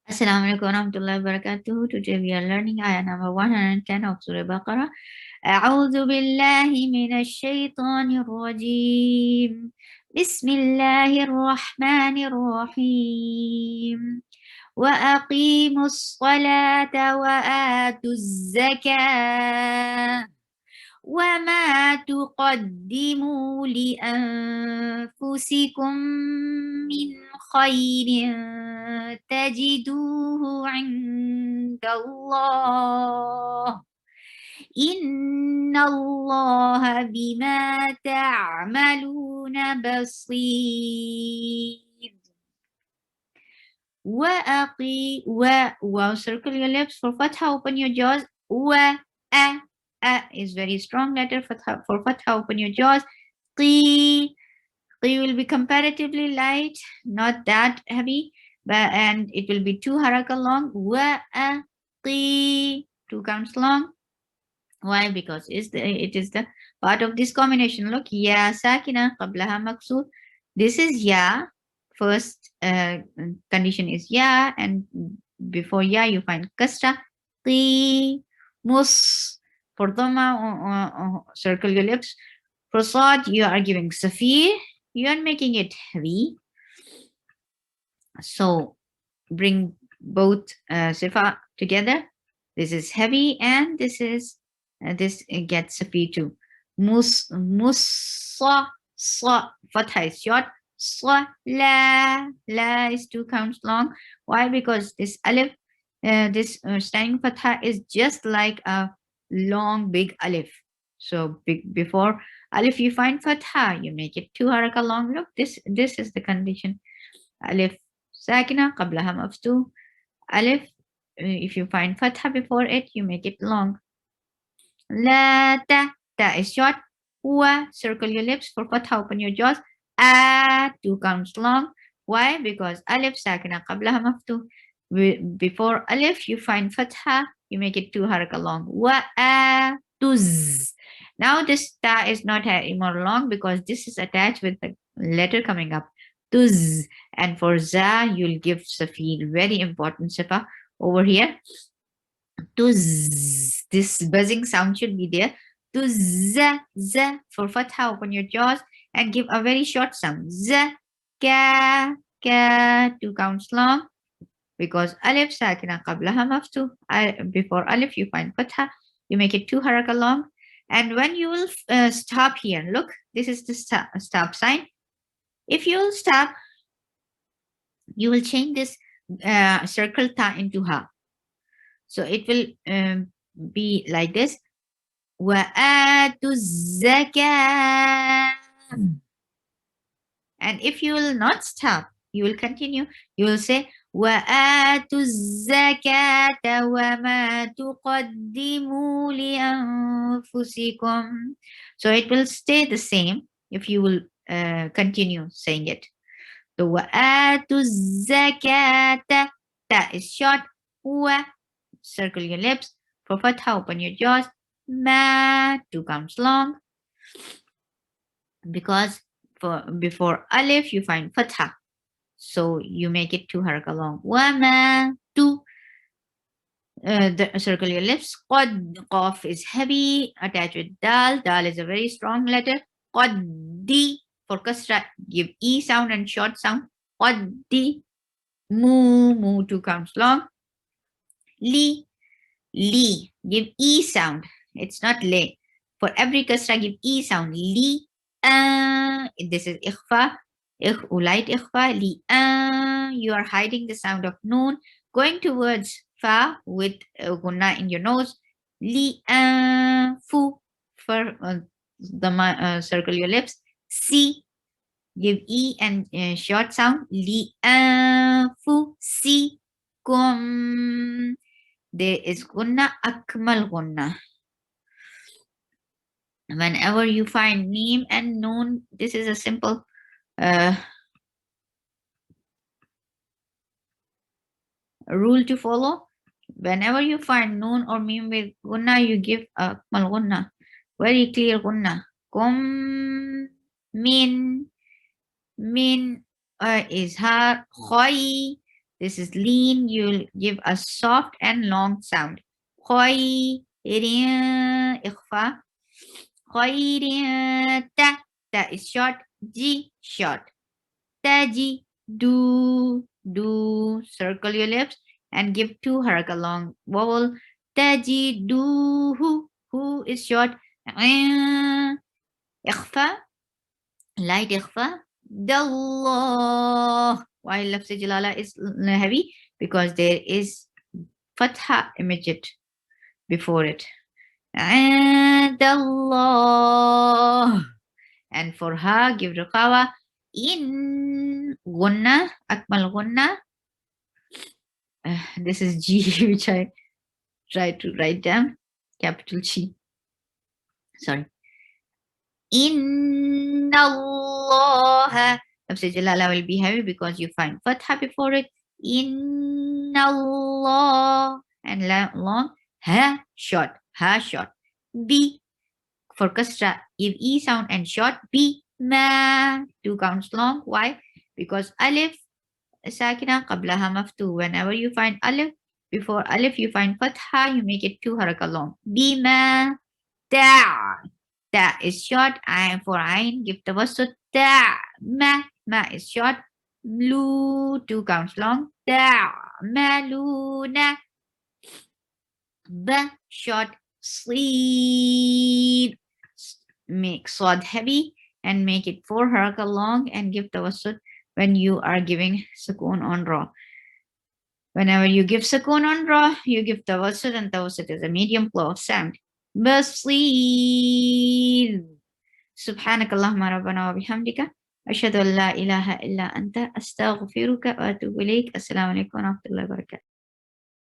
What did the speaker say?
Assalamu alaikum warahmatullahi wabarakatuh. Today we are learning ayah number 110 of Surah Baqarah. أعوذ بالله من الشيطان الرجيم. بسم الله الرحمن الرحيم. وأقيموا الصلاة وآتوا الزكاة وما تقدموا لأنفسكم من خير تجدوه عند الله إن الله بما تعملون بصير. Circle your lips. For fatha, open your jaws. A is very strong letter. For fatha, open your jaws. Qi will be comparatively light, not that heavy, and it will be 2 haraka long. Qi, 2 counts long. Why? Because it is the part of this combination. Look, ya sakina qablaha maksur. This is ya. First condition is ya, and before ya you find kasra. Qi, mus. For dhamma, circle your lips. For sad, you are giving safir. You are making it heavy. So bring both sifa together. This is heavy, and this is this gets safir too. Musa, sa, fatha is short. Sa, la is 2 counts long. Why? Because this alif, this standing fatha is just like a long big alif. So before alif you find fatha, you make it 2 haraka long. Look, this is the condition. Alif sakina qablaha maftu. Alif, if you find fatha before it, you make it long. La ta is short. Wa, circle your lips. For fatha, open your jaws. A, 2 counts long. Why? Because alif sakina qablaha maftu. Before alif you find fatha, you make it 2 haraka long. Wa a tuz. Now this ta is not more long because this is attached with the letter coming up. Tuz. And for za, you'll give safir. Very important sifa over here. Tuz. This buzzing sound should be there. Tuz. For fatha, open your jaws and give a very short sound. Z. Ka. 2 counts long. Because alif sakina qablaha maftu. Before alif you find fatha. You make it 2 haraka long. And when you will stop here, look, this is the stop sign. If you will stop, you will change this circle ta into ha. So it will be like this. وَآتُوا الزَّكَاةَ. And if you will not stop, you will continue. You will say وَآتُوا الزَّكَاةَ وَمَا تُقَدِّمُوا لِأَنفُسِكُمْ. So it will stay the same if you will continue saying it. So وَآتُوا الزَّكَاةَ. That is short. Wa, circle your lips. For fatha, open your jaws. Ma, 2 counts long. Because before alif you find fatha. So you make it 2 haraka long. Wama, 2. Circle your lips. Qad, qaf is heavy, attached with dal. Dal is a very strong letter. Qaddi, for kasra, give e sound and short sound. Qaddi, mu, 2 counts long. Li, give e sound. It's not le. For every kasra, give e sound. Li, this is ikhfa. Light ikhfa. Li, you are hiding the sound of noon. Going towards fa with gunna in your nose. Li, fu. For circle your lips. Si, give e and short sound. Li, fu. Si, kum. There is gunna, akmal gunna. Whenever you find neem and noon, this is a simple rule to follow. Whenever you find noon or meme with gunna, you give akmal gunna. Very clear gunna. Kum, min is har, khoy, This is lean. You'll give a soft and long sound. خير إخفاء. خير تا. Ta is short. G short. Taji. Do. Circle your lips and give two haraka long vowel. Taji do. Who is short. إخفاء. Light إخفاء. Dallah. Why lafz jalala is heavy? Because there is fatha immediate before it. And Allah. And for her, give raqawa. In gunna, akmal gunna. This is G, which I try to write down. Capital G. Sorry. Inna Allah. Lafz jalala will be heavy because you find fatha before it. Inna Allah. And long. Ha short. Ha short. B for kasra. Give E sound and short. B ma. 2 counts long. Why? Because alif sakina qablaha maftu. Whenever you find alif, before alif you find fatha, you make it 2 haraka long. B ma. Ta. Ta is short. And for ain, give tawassut. Ta. Ma. Ma is short. Lu. 2 counts long. Ta. Maluna. B short. Sleep. Make sod heavy and make it 4 haraka long and give tawassut when you are giving sukoon on ra. Whenever you give sukoon on ra, you give tawassut, and tawassut is a medium flow of sound. Basleep. سبحانك اللهم ربنا وبحمدك أشهد أن لا إله إلا أنت أستغفرك وأتوب إليك. السلام عليكم ورحمة الله وبركاته.